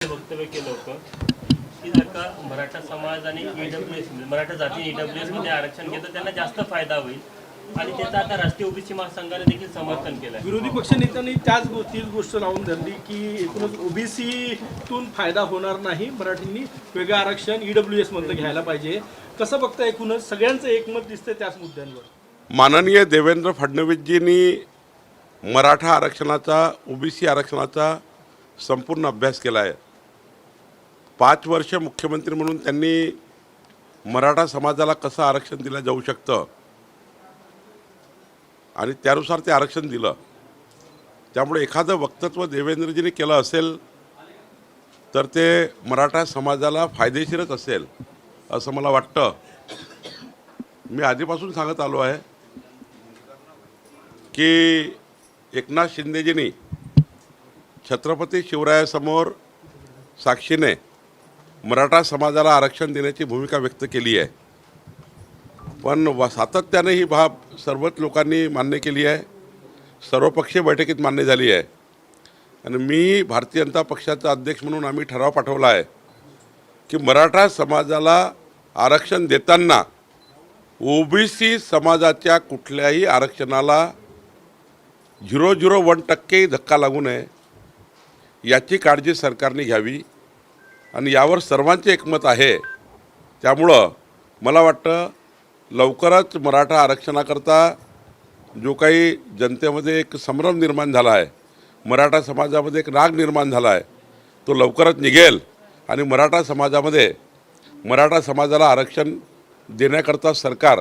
वक्तव्य केलं होतं की जर का मराठा समाज आणि ईडब्ल्यूएस मराठा जाती ईडब्ल्यूएस मध्ये आरक्षण घेतं त्यांना जास्त फायदा होईल आणि त्याचं आता राष्ट्रीय ओबीसी महासंघाने देखील समर्थन केलं. विरोधी पक्षनेत्यांनी तीच गोष्ट लावून धरली की एकूणच ओबीसीतून फायदा होणार नाही, मराठींनी वेगळं आरक्षण ईडब्ल्यूएस मधलं घ्यायला पाहिजे. कसं बघता एकूणच सगळ्यांचं एकमत दिसतंय त्याच मुद्द्यांवर? माननीय देवेंद्र फडणवीसजींनी मराठा आरक्षणाचा ओबीसी आरक्षणाचा संपूर्ण अभ्यास केला आहे. 5 वर्ष मुख्यमंत्री म्हणून त्यांनी मराठा समाजाला कसं आरक्षण दिलं जाऊ शकतं आणि त्यानुसार ते आरक्षण दिलं. त्यामुळे एखादं वक्तव्य देवेंद्रजींनी केलं असेल तर ते मराठा समाजाला फायदेशीरच असेल असं मला वाटतं. मी आधीपासून सांगत आलो आहे की एकनाथ शिंदेजींनी छत्रपती शिवरायासमोर साक्षीने मराठा समाजाला आरक्षण देण्याची भूमिका व्यक्त केली आहे. पण सातत्याने ही बाब सर्वच लोकांनी मान्य केली आहे, सर्वपक्षीय बैठकीत मान्य झाली आहे. आणि मी भारतीय जनता पक्षाचा अध्यक्ष म्हणून आम्ही ठराव पाठवला आहे की मराठा समाजाला आरक्षण देताना ओबीसी समाजाच्या कुठल्याही आरक्षणाला 0.01% धक्का लागू नये याची काळजी सरकारने घ्यावी आणि यावर सर्वांचे एकमत आहे. त्यामुळं मला वाटतं लवकरच मराठा आरक्षणाकरता जो काही जनतेमध्ये एक संभ्रम निर्माण झाला आहे, मराठा समाजामध्ये एक राग निर्माण झाला आहे, तो लवकरच निघेल आणि मराठा समाजाला आरक्षण देण्याकरता सरकार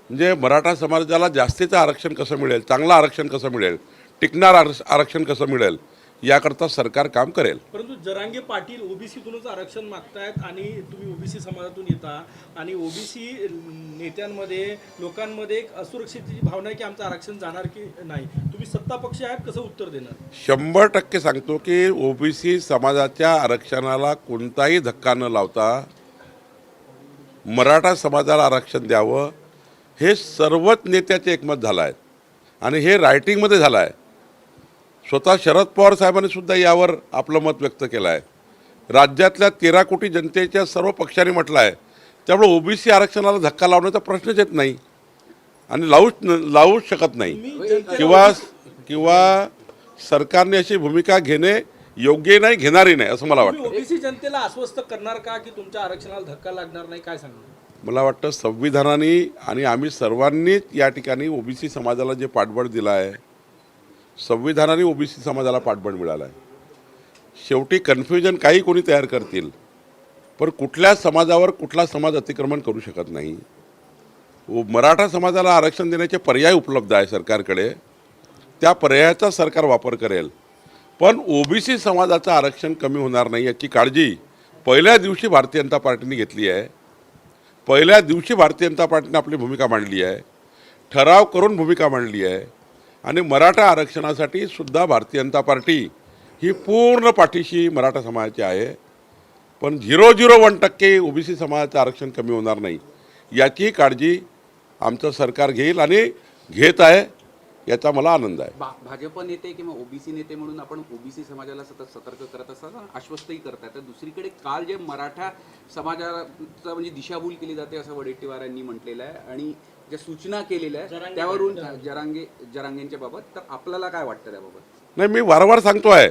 म्हणजे मराठा समाजाला जास्तीचं आरक्षण कसं मिळेल, चांगलं आरक्षण कसं मिळेल, टिकणार आरक्षण कसं मिळेल याकरता सरकार काम करेल. परंतु जरांगे पाटील ओबीसीतूनच आरक्षण मागतायत आणि तुम्ही ओबीसी समाजातून येता आणि ओबीसी नेत्यांमध्ये लोकांमध्ये एक असुरक्षिततेची भावना आहे की आमचं आरक्षण जाणार की नाही. तुम्ही सत्ता पक्ष आहात, कसं उत्तर देणार? 100% सांगतो की ओबीसी समाजाच्या आरक्षणाला कोणताही धक्का न लावता मराठा समाजाला आरक्षण द्यावं हे सर्वच नेत्याचे एकमत झालं आहे आणि हे रायटिंगमध्ये झालं आहे. स्वतः शरद पवार साहेबांनी सुद्धा यावर आपलं मत व्यक्त केलं आहे. राज्यातल्या 13 कोटी जनतेच्या सर्व पक्षांनी म्हटलं आहे. त्यामुळे ओबीसी आरक्षणाला धक्का लावण्याचा प्रश्नच येत नाही आणि लावूच शकत नाही किंवा सरकारने अशी भूमिका घेणे योग्य नाही, घेणारी नाही असं मला वाटतं. ओबीसी जनतेला आश्वस्त करणार का की तुमच्या आरक्षणाला धक्का लागणार नाही, काय सांगणार? मला वाटतं संविधानाने आणि आम्ही सर्वांनीच या ठिकाणी ओबीसी समाजाला जे पाठबळ दिलं आहे, संविधानाने ओबीसी समाजाला पाठबळ मिळालं आहे. शेवटी कन्फ्युजन काही कोणी तयार करतील, पण कुठल्या समाजावर कुठला समाज अतिक्रमण करू शकत नाही. मराठा समाजाला आरक्षण देण्याचे पर्याय उपलब्ध आहे सरकारकडे, त्या पर्यायाचा सरकार वापर करेल. पण ओबीसी समाजाचं आरक्षण कमी होणार नाही याची काळजी पहिल्या दिवशी भारतीय जनता पार्टीने घेतली आहे. पहिल्या दिवशी भारतीय जनता पार्टीने आपली भूमिका मांडली आहे, ठराव करून भूमिका मांडली आहे आणि मराठा आरक्षणासाठी सुद्धा भारतीय जनता पार्टी ही पूर्ण पाठीशी मराठा समाजाची आहे. पण 0.01% ओबीसी समाजाचं आरक्षण कमी होणार नाही याची काळजी आमचं सरकार घेईल आणि घेत आहे, याचा मला आनंद आहे. भाजप नेते किंवा ओबीसी नेते म्हणून आपण ओबीसी समाजाला सतत सतर्क करत असताना आश्वस्तही करतात. तर दुसरीकडे काल जे मराठा समाजाचा म्हणजे दिशाभूल केली जाते असं वडेट्टीवार यांनी म्हटलेलं आहे आणि ज्या सूचना केलेल्या आहेत त्यावरून जरांगेंच्या बाबत, तर आपल्याला काय वाटतं त्याबाबत? नाही, मी वारंवार सांगतो आहे,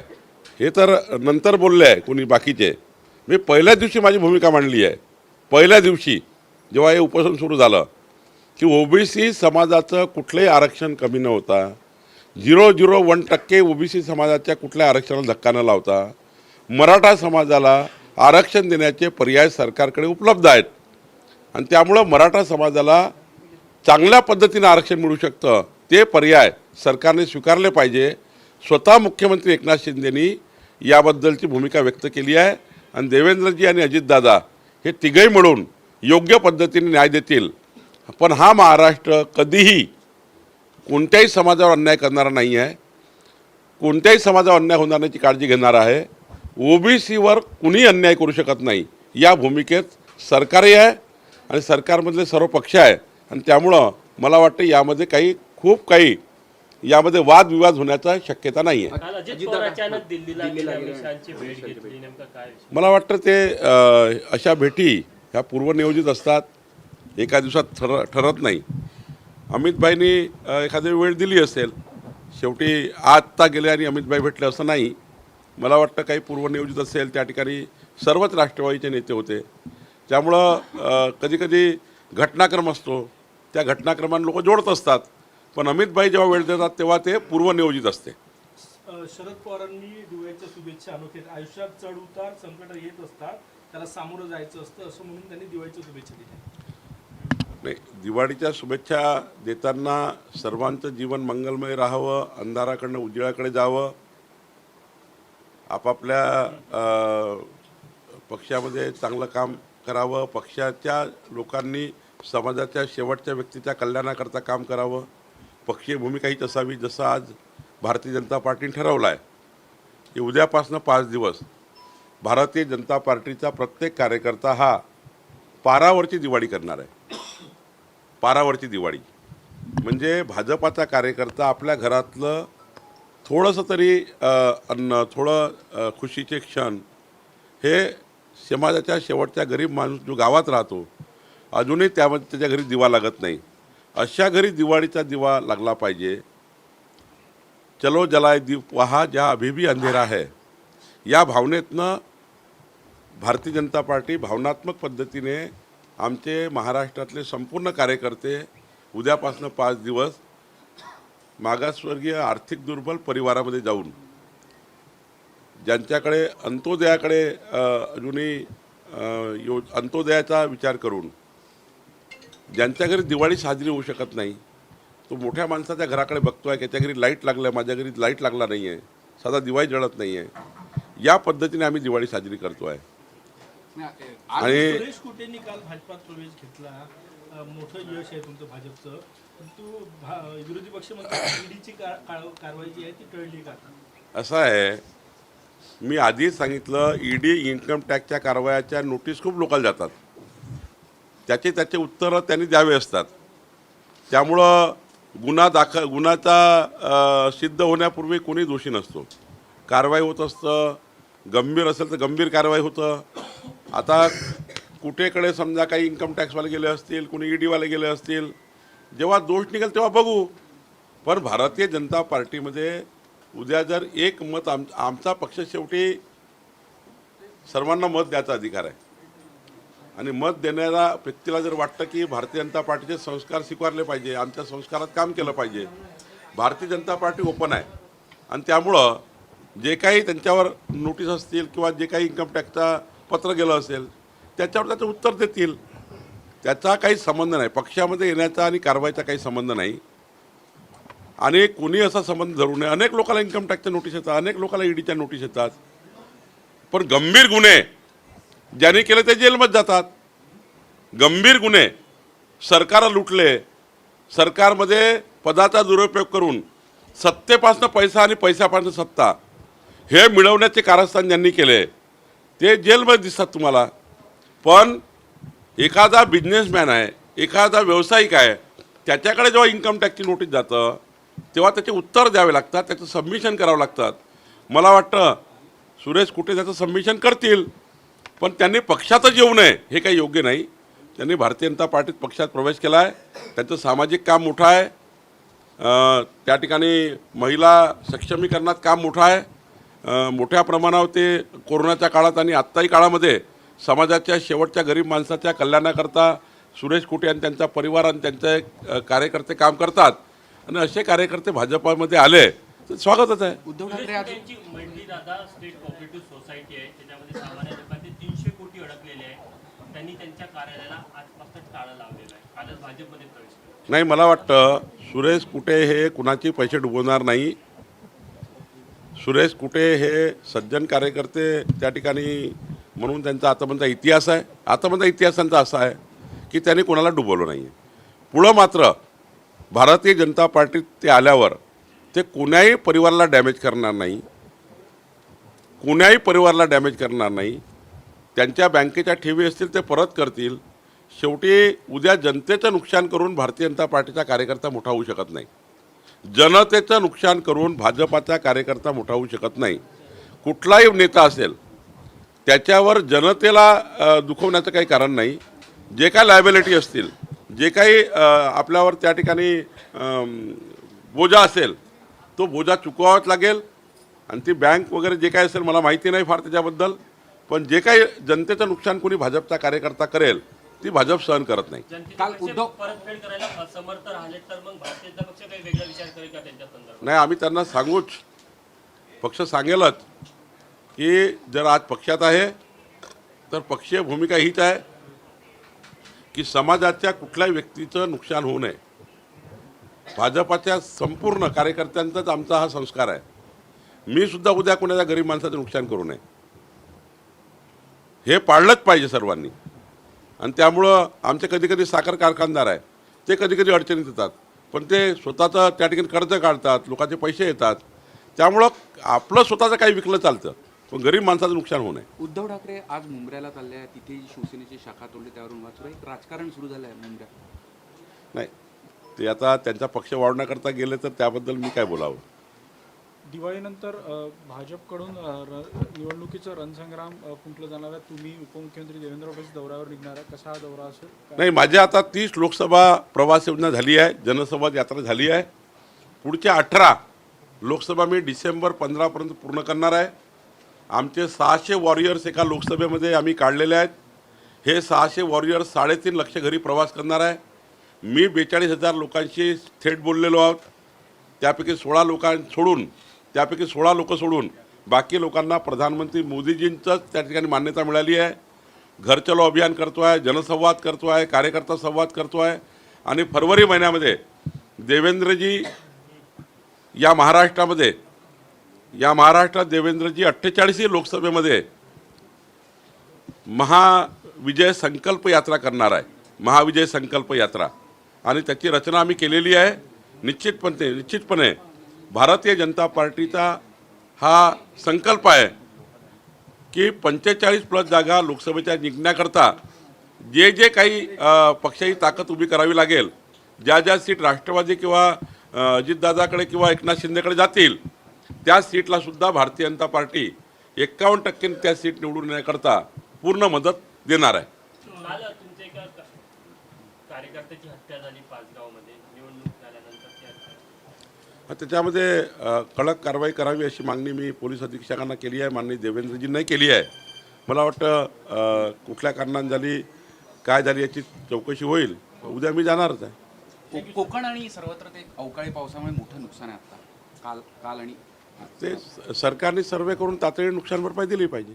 हे तर नंतर बोलले आहे कोणी बाकीचे. मी पहिल्या दिवशी माझी भूमिका मांडली आहे. पहिल्या दिवशी जेव्हा हे उपोषण सुरू झालं की ओबीसी समाजाचं कुठलंही आरक्षण कमी न होता, 0.01% ओबीसी समाजाच्या कुठल्या आरक्षणाला धक्का न लावता मराठा समाजाला आरक्षण देण्याचे पर्याय सरकारकडे उपलब्ध आहेत आणि त्यामुळं मराठा समाजाला चांगल्या पद्धतीने आरक्षण मिळू शकतं. ते पर्याय सरकारने स्वीकारले पाहिजे. स्वतः मुख्यमंत्री एकनाथ शिंदेनी याबद्दलची भूमिका व्यक्त केली आहे आणि देवेंद्रजी आणि अजितदादा हे तिघही मिळून योग्य पद्धतीने न्याय देतील. पण हा महाराष्ट्र कधीही कोणत्याही समाजावर अन्याय करणारा नाही आहे, कोणत्याही समाजावर अन्याय होणार नाहीची काळजी घेणार आहे. ओबीसीवर कुणीही अन्याय करू शकत नाही या भूमिकेत सरकारही आहे आणि सरकारमधले सर्व पक्ष आहे आणि त्यामुळं मला वाटतं यामध्ये खूप काही यामध्ये वादविवाद होण्याचा शक्यता नाही आहे. काल अजित पवार अचानक दिल्लीला गेले, अमित शहाची भेट घेतली, नेमका काय विषय? मला वाटतं ते अशा भेटी ह्या पूर्वनियोजित असतात, एका दिवसात ठरत नाही. अमितभाईंनी एखादी वेळ दिली असेल, शेवटी आत्ता गेले आणि अमितभाई भेटले असं नाही. मला वाटतं काही पूर्वनियोजित असेल. त्या ठिकाणी सर्वच राष्ट्रवादीचे नेते होते, त्यामुळं कधीकधी घटनाक्रम असतो, त्या घटनाक्रमांना लोक जोडत असतात. पण अमितभाई जेव्हा वेळ देतात तेव्हा ते पूर्वनियोजित असते. शरद पवारांनी दिवाळीच्या शुभेच्छा अनोख्या आयुष्यात चढ उतार संकट येत असतात, त्याला सामोरं जायचं असतं असं म्हणून त्यांनी दिवाळीच्या शुभेच्छा दिल्या. नाही, दिवाळीच्या शुभेच्छा देताना सर्वांचं जीवन मंगलमय राहावं, अंधाराकडनं उजेडाकडे जावं, आपापल्या पक्षामध्ये चांगलं काम करावं, पक्षाच्या लोकांनी समाजाच्या शेवटच्या व्यक्तीच्या कल्याणाकरता काम करावं, पक्षीय भूमिका हीच असावी. जसं आज भारतीय जनता पार्टीने ठरवलं आहे की उद्यापासून 5 दिवस भारतीय जनता पार्टीचा प्रत्येक कार्यकर्ता हा पारावरची दिवाळी करणार आहे. पारावरची दिवाळी म्हणजे भाजपाचा कार्यकर्ता आपल्या घरातलं थोडंसं तरी अन्न, थोडं खुशीचे क्षण, हे समाजाच्या शेवटच्या गरीब माणूस जो गावात राहतो, अजूनही त्यामध्ये त्याच्या घरी दिवा लागत नाही, अशा घरी दिवाळीचा दिवा लागला पाहिजे. चलो जलाए दीप वहा जहाँ अभी भी अंधेरा है, या भावनेतनं भारतीय जनता पार्टी भावनात्मक पद्धतीने आमचे महाराष्ट्रातले संपूर्ण कार्यकर्ते उद्यापासून 5 दिवस मागासवर्गीय आर्थिक दुर्बल परिवारामध्ये जाऊन, ज्यांच्याकडे अंत्योदयाकडे अजूनही अंत्योदयाचा विचार करून, ज्यांच्या घरी दिवाळी साजरी होऊ शकत नाही, तो मोठ्या माणसाच्या घराकडे बघतो आहे, त्याच्या घरी लाईट लागलं, माझ्या घरी लाईट लागला नाही आहे, साधा दिवाळी जळत नाही आहे, या पद्धतीने आम्ही दिवाळी साजरी करतो आहे. आणि सुरेश कुटेंनी काल भाजपात प्रवेश घेतला, मोठं यश आहे तुमचं भाजपचं, परंतु विरोधी पक्ष म्हणतात ईडीची कारवाई जी आहे ती टळली का? असं आहे, मी आधीच सांगितलं, ईडी इन्कम टॅक्सच्या कारवायाच्या नोटीस खूप लोकांना जातात, त्याचे उत्तरं त्यांनी द्यावे असतात. त्यामुळं गुन्हाचा सिद्ध होण्यापूर्वी कोणी दोषी नसतो. कारवाई होत असतं, गंभीर असेल तर गंभीर कारवाई होतं. आता कुठेकडे समजा काही इन्कम टॅक्सवाले गेले असतील, कोणी ईडीवाले गेले असतील, जेव्हा दोष निघेल तेव्हा बघू. पण भारतीय जनता पार्टीमध्ये उद्या जर एक मत आमचा पक्ष, शेवटी सर्वांना मत द्यायचा अधिकार आहे, आणि मत देणाऱ्या व्यक्तीला जर वाटतं की भारतीय जनता पार्टीचे संस्कार स्वीकारले पाहिजे, आमच्या संस्कारात काम केलं पाहिजे, भारतीय जनता पार्टी ओपन आहे. आणि त्यामुळं जे काही त्यांच्यावर नोटीस असतील किंवा जे काही इन्कम टॅक्सचा पत्र गेलं असेल त्याच्यावर त्याचं उत्तर देतील. त्याचा काही संबंध नाही, पक्षामध्ये येण्याचा आणि कारवाईचा काही संबंध नाही. आणि कोणी असा संबंध धरू नये. अनेक लोकांना इन्कम टॅक्सच्या नोटीस येतात, अनेक लोकांना ईडीच्या नोटीस येतात, पण गंभीर गुन्हे ज्यांनी केले ते जेलमध्ये जातात. गंभीर गुन्हे, सरकार लुटले, सरकारमध्ये पदाचा दुरुपयोग करून सत्तेपासून पैसा आणि पैशापासून सत्ता हे मिळवण्याचे कारस्थान ज्यांनी केले ते जेलमध्ये दिसतात तुम्हाला. पण एखादा बिझनेसमॅन आहे, एखादा व्यावसायिक आहे, त्याच्याकडे जेव्हा इन्कम टॅक्सची नोटीस जातं तेव्हा त्याचे उत्तर द्यावे लागतात, त्याचं सबमिशन करावं लागतात. मला वाटतं सुरेश कुटे त्याचं सबमिशन करतील, पण त्यांनी पक्षातच येऊ नये हे काही योग्य नाही. त्यांनी भारतीय जनता पार्टीत पक्षात प्रवेश केला आहे, त्यांचं सामाजिक काम मोठं आहे, त्या ठिकाणी महिला सक्षमीकरणात काम मोठं आहे. मोठ्या प्रमाणावर ते कोरोनाच्या काळात आणि आत्ताही काळामध्ये समाजाच्या शेवटच्या गरीब माणसाच्या कल्याणाकरता सुरेश कुटे आणि त्यांचा परिवार आणि त्यांचे कार्यकर्ते काम करतात. आणि असे कार्यकर्ते भाजपामध्ये आले तर स्वागतच आहे. उद्धव ठाकरे सुरेश कुटेंची मंडली दादा स्टेट कोऑपरेटिव्ह सोसायटी आहे, त्याच्यामध्ये सामान्य लोकांचे 300 कोटी अडकलेले आहे. त्यांनी त्यांच्या कार्यालयाला आजपासून टाळं लावलेलं आहे. कालच भाजपमध्ये प्रवेश केला. नाही, मला वाटतं सुरेश कुटे हे कुणाचे पैसे डुबवणार नाही. सुरेश कुटे हे सज्जन कार्यकर्ते त्या ठिकाणी म्हणून त्यांचा आतापर्यंतचा इतिहास आहे. आतापर्यंत इतिहास त्यांचा असा आहे की त्यांनी कोणाला डुबवलं नाही आहे. पुढं मात्र भारतीय जनता पार्टीत ते आल्यावर ते कुणाही परिवाराला डॅमेज करणार नाही, कुणाही परिवाराला डॅमेज करणार नाही. त्यांच्या बँकेच्या ठेवी असतील ते परत करतील. शेवटी उद्या जनतेचं नुकसान करून भारतीय जनता पार्टीचा कार्यकर्ता मोठा होऊ शकत नाही. जनतेचं नुकसान करून भाजपाचा कार्यकर्ता मोठा होऊ शकत नाही. कुठलाही नेता असेल त्याच्यावर जनतेला दुखवण्याचं काही कारण नाही. जे काय लायबिलिटी असतील, जे काही आपल्यावर त्या ठिकाणी बोजा असेल तो बोजा चुकवावाच लागेल. आणि ती बँक वगैरे जे काय असेल मला माहिती नाही फार त्याच्याबद्दल, पण जे काही जनतेचं नुकसान कोणी भाजपचा कार्यकर्ता करेल ती भाजप सहन करत नाही. काल जनतेचे उद्धव- परतफेड करायला असमर्थ राहिले तर मग भारतीय जनता पक्ष काही वेगळा विचार करेल का त्यांच्या संदर्भात? नाही, आम्ही त्यांना सांगूच, पक्ष सांगेलच की जर आज पक्षात आहे तर पक्षीय भूमिका हीच आहे की समाजाच्या कुठल्याही व्यक्तीचं नुकसान होऊ नये. भाजपाच्या संपूर्ण कार्यकर्त्यांचाच आमचा हा संस्कार आहे. मी सुद्धा उद्या कोणाच्या गरीब माणसाचं नुकसान करू नये हे पाळलंच पाहिजे सर्वांनी. आणि त्यामुळं आमचे कधी कधी साखर कारखानदार आहे ते कधी कधी अडचणीत येतात, पण ते स्वतःचं त्या ठिकाणी कर्ज काढतात, लोकांचे पैसे येतात, त्यामुळं आपलं स्वतःचं काही विकलं चालतं पण गरीब माणसाचं नुकसान होऊ नये. उद्धव ठाकरे आज मुंब्र्याला चालले आहे, तिथे जी शिवसेनेची शाखा तोडली त्यावरून वाचू एक राजकारण सुरू झालं आहे मुंब्र्यात. नाही, ते आता त्यांचा पक्ष वाढवण्याकरता गेले तर त्याबद्दल मी काय बोलावं. दिवाळीनंतर भाजपकडून निवडणुकीचं रणसंग्राम फुंकलं जाणार आहे. तुम्ही उपमुख्यमंत्री देवेंद्र फडणवीस दौऱ्यावर निघणार आहे. कसा हा दौरा असेल? नाही, माझ्या आता 30 लोकसभा प्रवास योजना झाली आहे, जनसंवाद यात्रा झाली आहे. पुढच्या 18 लोकसभा मी डिसेंबर 15पर्यंत पूर्ण करणार आहे. आमचे 600 वॉरियर्स एका लोकसभेमध्ये आम्ही काढलेले आहेत. हे 600 वॉरियर्स 3.5 लक्ष घरी प्रवास करणार आहे. मी 42,000 लोकांशी थेट बोललेलो आहोत. त्यापैकी 16 लोक सोडून बाकी लोकांना प्रधानमंत्री मोदीजींचंच त्या ठिकाणी मान्यता मिळाली आहे. घर चलो अभियान करतो आहे, जनसंवाद करतो आहे, कार्यकर्ता संवाद करतो आहे. आणि फरवरी महिन्यामध्ये देवेंद्रजी या महाराष्ट्रात देवेंद्रजी 48 लोकसभेमध्ये महाविजय संकल्प यात्रा करणार आहे. महाविजय संकल्प यात्रा आणि त्याची रचना आम्ही केलेली आहे. निश्चितपणे भारतीय जनता पार्टीचा हा संकल्प आहे की 45+ जागा लोकसभेच्या जिंकण्याकरता जे काही पक्षाची ताकद उभी करावी लागेल, ज्या सीट राष्ट्रवादी किंवा अजितदादाकडे किंवा एकनाथ शिंदेकडे जातील त्या सीटला सुद्धा भारतीय जनता पार्टी 51% त्या सीट निवडून येण्याकरता पूर्ण मदत देणार आहे. काल तुमच्या एका कार्यकर्त्याची हत्या झाली पाचगावमध्ये निवडणूक झाल्यानंतरची हत्या. त्याच्यामध्ये कडक कारवाई करावी अशी मागणी मी पोलीस अधीक्षकांना केली आहे, माननीय देवेंद्रजींनाही केली आहे. मला वाटतं कुठल्या कारणाने झाली, काय झाली याची चौकशी होईल. उद्या मी जाणारच आहे. कोकण आणि सर्वत्र ते अवकाळी पावसामुळे मोठं नुकसान आहे आता काल आणि ते सरकारने सर्वे करून तातडीने नुकसान भरपाई दिली पाहिजे.